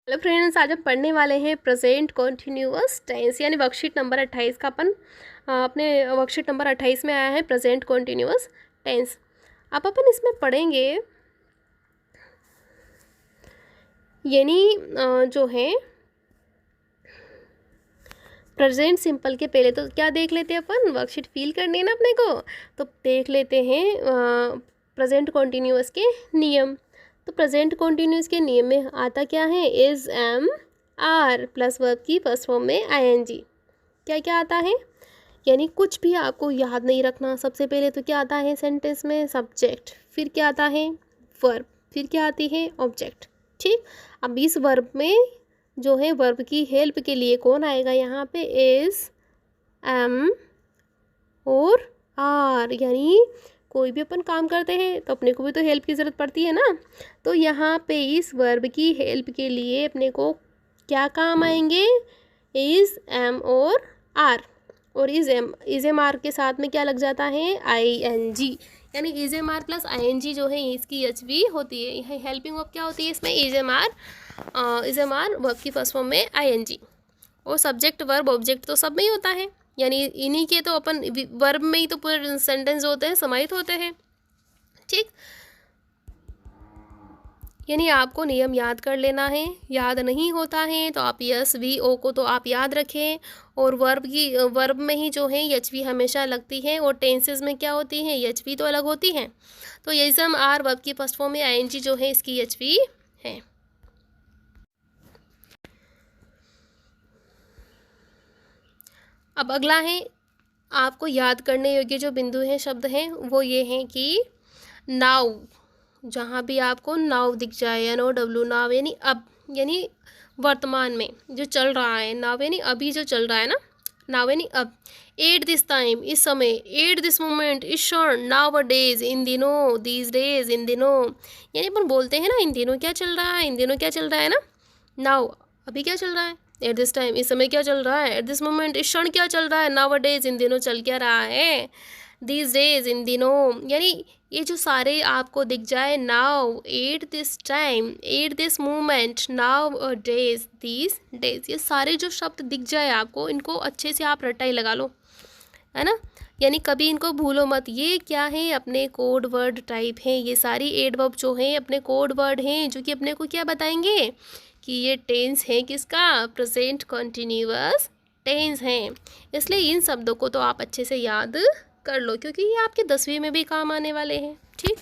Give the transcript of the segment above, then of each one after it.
Hello friends, आज हम पढ़ने वाले हैं प्रेजेंट कॉन्टिन्यूअस टेंस यानी वर्कशीट नंबर 28 का अपने वर्कशीट नंबर 28 में आया है प्रेजेंट कॉन्टिन्यूअस टेंस। अब अपन इसमें पढ़ेंगे यानी जो है प्रेजेंट सिंपल के पहले तो क्या देख लेते हैं अपन, वर्कशीट फिल करनी है ना अपने को, तो देख लेते हैं प्रेजेंट कॉन्टिन्यूअस के नियम। तो प्रेजेंट कॉन्टिन्यूअस के नियम में आता क्या है, is M R plus verb की फर्स्ट फॉर्म में आईएनजी। क्या क्या आता है, यानी कुछ भी आपको याद नहीं रखना। सबसे पहले तो क्या आता है सेंटेंस में, सब्जेक्ट, फिर क्या आता है वर्ब, फिर क्या आती है ऑब्जेक्ट। ठीक, अब इस वर्ब में जो है वर्ब की हेल्प के लिए कौन आएगा यहाँ पे, इज एम और आर। यानी कोई भी अपन काम करते हैं तो अपने को भी तो हेल्प की ज़रूरत पड़ती है ना। तो यहाँ पे इस वर्ब की हेल्प के लिए अपने को क्या काम आएंगे, इज एम और आर। और इज एम आर के साथ में क्या लग जाता है, आई एन जी। यानी is M R plus I N G जो है इसकी एच वी होती है। यह हेल्पिंग वर्ब क्या होती है इसमें, इज एम आर वर्ब की फर्स्ट फॉर्म में आई एन जी। और सब्जेक्ट वर्ब ऑब्जेक्ट तो सब में ही होता है, यानी इन्हीं के तो अपन वर्ब में ही तो पूरे सेंटेंस होते हैं, समाहित होते हैं। ठीक, यानी आपको नियम याद कर लेना है। याद नहीं होता है तो आप यस वी ओ को तो आप याद रखें। और वर्ब में ही जो है एच वी हमेशा लगती है, और टेंसेस में क्या होती है, एच वी तो अलग होती है। तो इज एम आर वर्ब की फर्स्ट फॉर्म में आई एन जी जो है इसकी एच वी है। अब अगला है, आपको याद करने योग्य जो बिंदु हैं, शब्द हैं, वो ये हैं कि नाउ। जहाँ भी आपको नाउ दिख जाए, एन ओ डब्ल्यू, नाउ यानी अब, यानी वर्तमान में जो चल रहा है। नाउ यानी अभी जो चल रहा है ना, नाउ यानी अब। एट दिस टाइम, इस समय। एट दिस मोमेंट, इस क्षण। नाउ अ डेज, इन दिनों। दीज डेज, इन दिनों। यानी अपन बोलते हैं ना, इन दिनों क्या चल रहा है, इन दिनों क्या चल रहा है ना। नाउ अभी क्या चल रहा है, एट दिस टाइम इस समय क्या चल रहा है, एट दिस मोमेंट इस क्षण क्या चल रहा है, नाउ अ डेज इन दिनों चल क्या रहा है, दीज डेज इन दिनों। यानी ये जो सारे आपको दिख जाए, now, at this time, at this moment, now a days, these days, ये सारे जो शब्द दिख जाए आपको, इनको अच्छे से आप रटाई लगा लो, है ना। यानी कभी इनको भूलो मत। ये क्या है, अपने कोड वर्ड टाइप हैं। ये सारी एडवर्ब जो हैं अपने कोड वर्ड हैं, जो कि अपने को क्या बताएंगे कि ये टेंस है किसका, प्रेजेंट कॉन्टिन्यूअस टेंस हैं। इसलिए इन शब्दों को तो आप अच्छे से याद कर लो, क्योंकि ये आपके 10वीं में भी काम आने वाले हैं। ठीक,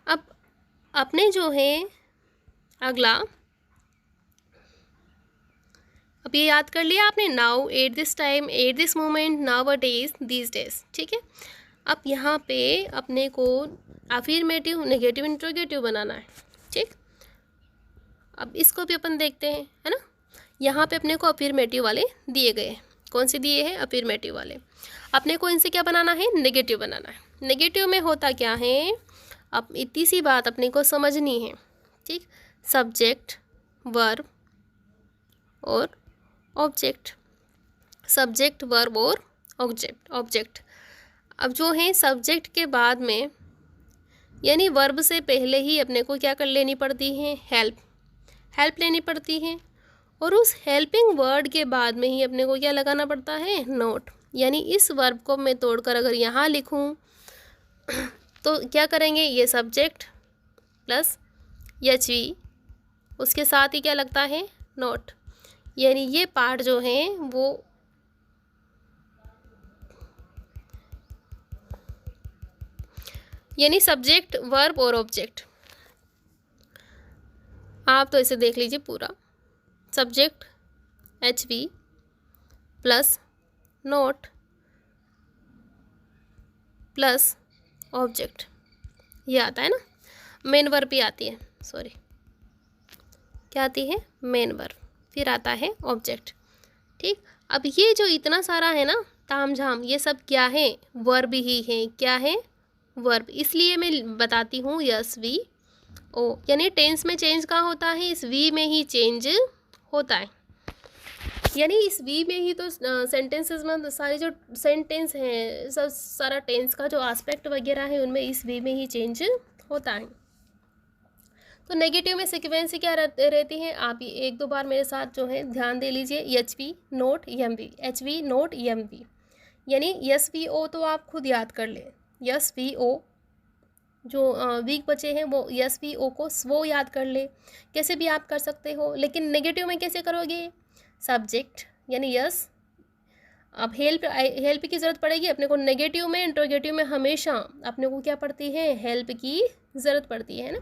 अब अपने जो है अगला, अब ये याद कर लिया आपने, now, at this time, at this moment, now a days, these days. ठीक है, अब यहाँ पे अपने को अफर्मेटिव, नेगेटिव, इंट्रोगेटिव बनाना है। ठीक, अब इसको भी अपन देखते हैं, है ना। यहाँ पे अपने को अफर्मेटिव वाले दिए गए हैं। कौन से दिए हैं, अफर्मेटिव वाले। अपने को इनसे क्या बनाना है, नेगेटिव बनाना है। नेगेटिव में होता क्या है, अब इतनी सी बात अपने को समझनी है। ठीक, सब्जेक्ट, वर्ब और ऑब्जेक्ट। सब्जेक्ट, वर्ब और ऑब्जेक्ट। अब जो है सब्जेक्ट के बाद में, यानी वर्ब से पहले ही अपने को क्या कर लेनी पड़ती है, हेल्प लेनी पड़ती है। और उस हेल्पिंग वर्ड के बाद में ही अपने को क्या लगाना पड़ता है, नोट। यानी इस वर्ब को मैं तोड़कर अगर यहाँ लिखूँ तो क्या करेंगे, ये सब्जेक्ट प्लस एच वी, उसके साथ ही क्या लगता है, नोट। यानी ये पार्ट जो है वो यानी सब्जेक्ट, वर्ब और ऑब्जेक्ट। आप तो इसे देख लीजिए पूरा, subject H we plus note plus object, ये आता है ना। मेन वर्ब भी आती है, सॉरी, क्या आती है, मेन वर्ब, फिर आता है ऑब्जेक्ट। ठीक, अब ये जो इतना सारा है ना तामझाम, ये सब क्या है, वर्ब ही है। क्या है, वर्ब। इसलिए मैं बताती हूँ यस वी ओ, यानी टेंस में चेंज कहाँ होता है, इस वी में ही चेंज होता है। यानी इस वी में ही तो सेंटेंसेस में सारे जो सेंटेंस हैं, सब सारा टेंस का जो एस्पेक्ट वगैरह है उनमें इस वी में ही चेंज होता है। तो नेगेटिव में सीक्वेंस क्या रहती है, आप ये एक दो बार मेरे साथ जो है ध्यान दे लीजिए। H V not M V, H V not M V, यानी एस वी ओ तो आप खुद याद कर लें। एस वी ओ जो वीक बचे हैं वो एस वी ओ को स्व याद कर ले, कैसे भी आप कर सकते हो। लेकिन नेगेटिव में कैसे करोगे, सब्जेक्ट यानी यस। अब हेल्प की ज़रूरत पड़ेगी अपने को नेगेटिव में, इंट्रोगेटिव में हमेशा अपने को क्या पड़ती है, हेल्प की ज़रूरत पड़ती है ना।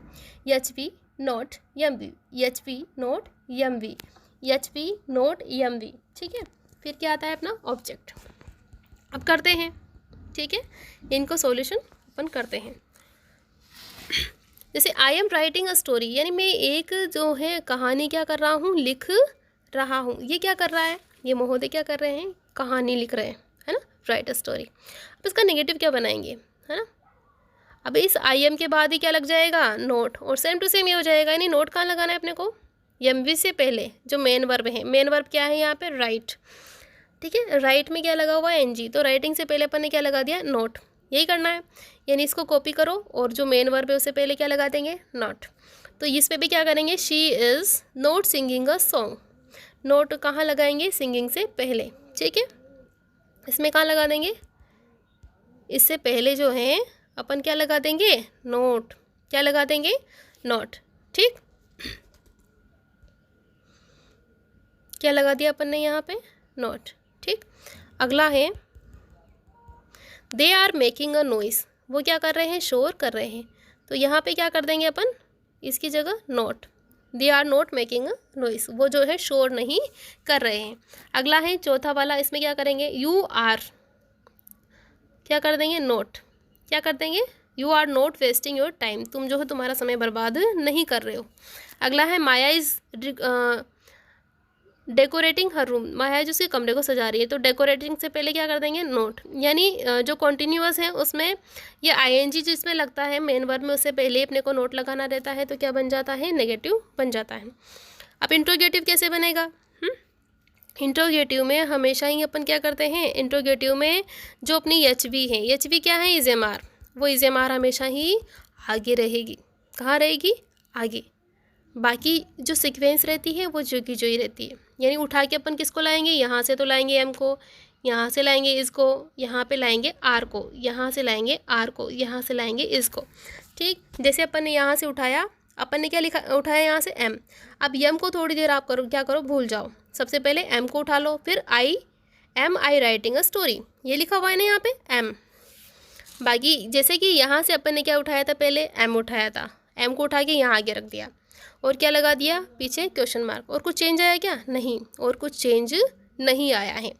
H V not M V, H V not M V, H V not M V, ठीक है। फिर क्या आता है अपना ऑब्जेक्ट। अब करते हैं, ठीक है, इनको सॉल्यूशन अपन करते हैं। जैसे I am writing a story, यानी मैं एक जो है कहानी क्या कर रहा हूँ, लिख रहा हूँ। ये क्या कर रहा है, ये महोदय क्या कर रहे हैं, कहानी लिख रहे हैं, है ना, राइट अ स्टोरी। अब इसका नेगेटिव क्या बनाएंगे, है ना। अब इस आई एम के बाद ही क्या लग जाएगा, नोट, और सेम टू सेम ये हो जाएगा। यानी नोट कहाँ लगाना है अपने को, एम वी से पहले जो मेन वर्ब है। मेन वर्ब क्या है यहाँ पे, राइट, ठीक है। राइट में क्या लगा हुआ है, एन जी, तो राइटिंग से पहले अपन ने क्या लगा दिया, नोट। यही करना है, यानी इसको कॉपी करो और जो मेन वर्ब है उससे पहले क्या लगा देंगे, नॉट। तो इस पे भी क्या करेंगे, she is not singing a song. Note कहाँ लगाएंगे, सिंगिंग से पहले, ठीक है। इसमें कहाँ लगा देंगे, इससे पहले जो है अपन क्या लगा देंगे, नोट। क्या लगा देंगे, नोट, ठीक। क्या लगा दिया अपन ने यहाँ पे, नोट, ठीक। अगला है they are making a noise, वो क्या कर रहे हैं, शोर कर रहे हैं। तो यहाँ पे क्या कर देंगे अपन, इसकी जगह not. They are not making a noise, वो जो है शोर नहीं कर रहे हैं। अगला है चौथा वाला, इसमें क्या करेंगे, यू आर क्या कर देंगे, नोट। क्या कर देंगे, you are not wasting your time, तुम जो है तुम्हारा समय बर्बाद नहीं कर रहे हो। अगला है माया इज़ डेकोरेटिंग हर रूम, माया जो उसके कमरे को सजा रही है। तो डेकोरेटिंग से पहले क्या कर देंगे, नोट। यानी जो कॉन्टिन्यूअस है उसमें ये आईएनजी जो इसमें लगता है मेन वर्ब में, उससे पहले अपने को नोट लगाना रहता है, तो क्या बन जाता है, नेगेटिव बन जाता है। अब इंट्रोगेटिव कैसे बनेगा, इंट्रोगेटिव में हमेशा ही अपन क्या करते हैं, इंट्रोगेटिव में जो अपनी एच वी है, एच वी क्या है, इज एम आर, वो इज एम आर हमेशा ही आगे रहेगी। कहाँ रहेगी, आगे। बाकी जो सीक्वेंस रहती है वो जो की जो ही रहती है। यानी उठा के अपन किसको लाएंगे, यहाँ से तो लाएंगे एम को, यहाँ से लाएंगे इसको, यहाँ पे लाएंगे आर को, यहाँ से लाएंगे आर को, यहाँ से लाएंगे इसको, ठीक। जैसे अपन ने यहाँ से उठाया, अपन ने क्या लिखा, उठाया यहाँ से एम। अब एम को थोड़ी देर आप करो, क्या करो, भूल जाओ। सबसे पहले एम को उठा लो, फिर I am I writing a story, ये लिखा हुआ है ना यहाँ पे एम। बाकी जैसे कि यहाँ से अपन ने क्या उठाया था, पहले एम उठाया था, एम को उठा के यहाँ आगे रख दिया और क्या लगा दिया, पीछे क्वेश्चन मार्क। और कुछ चेंज आया क्या, नहीं, और कुछ चेंज नहीं आया है।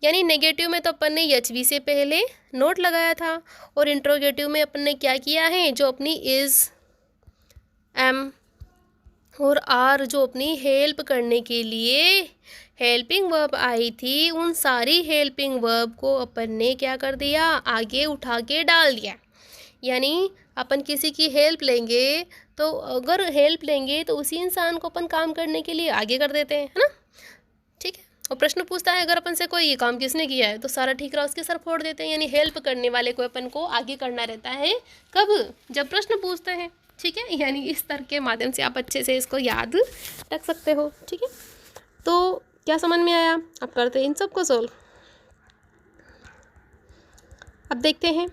यानी नेगेटिव में तो अपन ने एच वी से पहले नोट लगाया था, और इंट्रोगेटिव में अपन ने क्या किया है, जो अपनी इज़, एम और आर जो अपनी हेल्प करने के लिए हेल्पिंग वर्ब आई थी, उन सारी हेल्पिंग वर्ब को अपन ने क्या कर दिया, आगे उठा के डाल दिया। यानी अपन किसी की हेल्प लेंगे, तो अगर हेल्प लेंगे तो उसी इंसान को अपन काम करने के लिए आगे कर देते हैं, है ना, ठीक है। और प्रश्न पूछता है अगर अपन से कोई ये काम किसने किया है, तो सारा ठीक रहा उसके सर फोड़ देते हैं। यानी हेल्प करने वाले को अपन को आगे करना रहता है, कब, जब प्रश्न पूछते हैं, ठीक है। यानी इस तरह के माध्यम से आप अच्छे से इसको याद रख सकते हो, ठीक है। तो क्या समझ में आया, अब करते हैं इन सबको सोल्व। अब देखते हैं,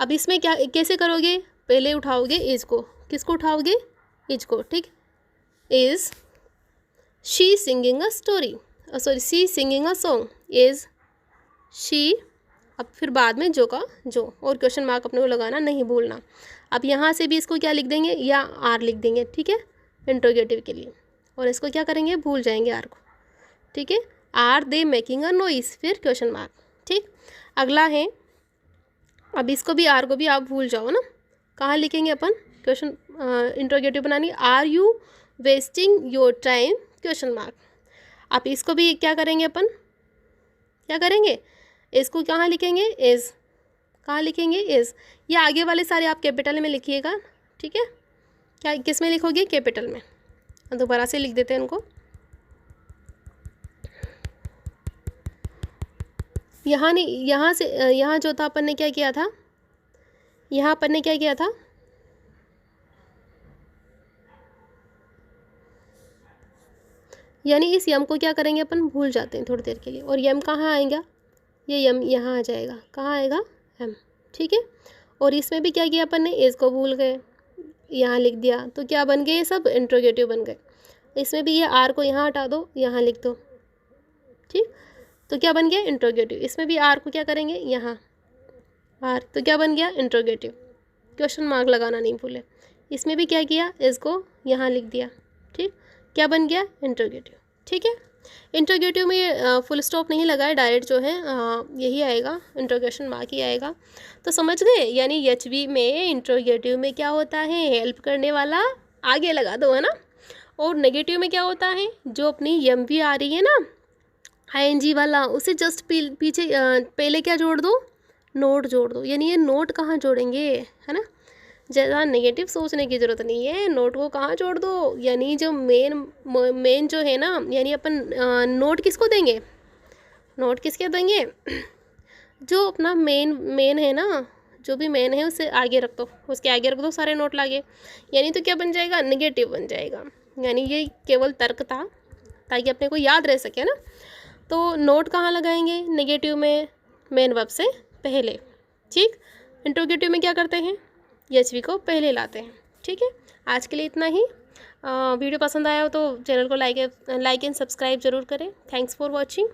अब इसमें क्या कैसे करोगे, पहले उठाओगे इज को, किसको उठाओगे, इज को, ठीक। Is she singing a story, sorry she singing a song, is she. अब फिर बाद में जो का जो, और क्वेश्चन मार्क अपने को लगाना नहीं भूलना। अब यहाँ से भी इसको क्या लिख देंगे, या आर लिख देंगे, ठीक है, इंट्रोगेटिव के लिए। और इसको क्या करेंगे, भूल जाएंगे आर को, ठीक है। Are they making a noise, फिर क्वेश्चन मार्क, ठीक। अगला है, अब इसको भी आर को भी आप भूल जाओ ना, कहाँ लिखेंगे अपन, क्वेश्चन इंट्रोगेटिव बनानी, are you wasting your time, question mark. अब इसको भी क्या करेंगे अपन, क्या करेंगे, इसको कहाँ लिखेंगे, इज़, कहाँ लिखेंगे, इज़। ये आगे वाले सारे आप कैपिटल में लिखिएगा, ठीक है। क्या किस में लिखोगे, कैपिटल में। दोबारा से लिख देते हैं उनको। यहाँ नहीं, यहाँ से यहाँ जो था अपन ने क्या किया था, यहाँ अपन ने क्या किया था, यानी इस यम को क्या करेंगे अपन, भूल जाते हैं थोड़ी देर के लिए, और यम कहाँ आएगा, ये यम यहाँ आ जाएगा, कहाँ आएगा, एम, ठीक है। और इसमें भी क्या किया अपन ने, एज को भूल गए, यहाँ लिख दिया, तो क्या बन गए ये सब, इंट्रोगेटिव बन गए। इसमें भी ये आर को यहाँ हटा दो, यहाँ लिख दो, ठीक, तो क्या बन गया, इंट्रोगेटिव। इसमें भी आर को क्या करेंगे, यहाँ आर, तो क्या बन गया, इंट्रोगेटिव, क्वेश्चन मार्क लगाना नहीं भूले। इसमें भी क्या किया, इसको यहाँ लिख दिया, ठीक, क्या बन गया, इंट्रोगेटिव, ठीक है। इंट्रोगेटिव में फुल स्टॉप नहीं लगा है, डायरेक्ट जो है यही आएगा, इंट्रोगेशन मार्क ही आएगा। तो समझ गए, यानी एचवी में इंट्रोगेटिव में क्या होता है, हेल्प करने वाला आगे लगा दो, है ना। और नेगेटिव में क्या होता है, जो अपनी एम वी आ रही है ना, आईएनजी वाला, उसे जस्ट पीछे पहले क्या जोड़ दो, नोट जोड़ दो। यानी ये नोट कहाँ जोड़ेंगे, है ना, ज़्यादा नेगेटिव सोचने की ज़रूरत नहीं है, नोट को कहाँ जोड़ दो, यानी जो मेन जो है ना, यानी अपन नोट किसको देंगे, नोट किसके देंगे, जो अपना मेन है ना, जो भी मेन है उसे आगे रख दो, उसके आगे रख दो सारे नोट लागे, यानी तो क्या बन जाएगा, नेगेटिव बन जाएगा। यानी ये केवल तर्क था ताकि अपने को याद रह सके ना। तो नोट कहाँ लगाएंगे, नेगेटिव में, मेन वर्ब से पहले, ठीक। इंट्रोगेटिव में क्या करते हैं, एचवी को पहले लाते हैं, ठीक है। आज के लिए इतना ही। वीडियो पसंद आया हो तो चैनल को लाइक एंड सब्सक्राइब ज़रूर करें। Thanks for watching.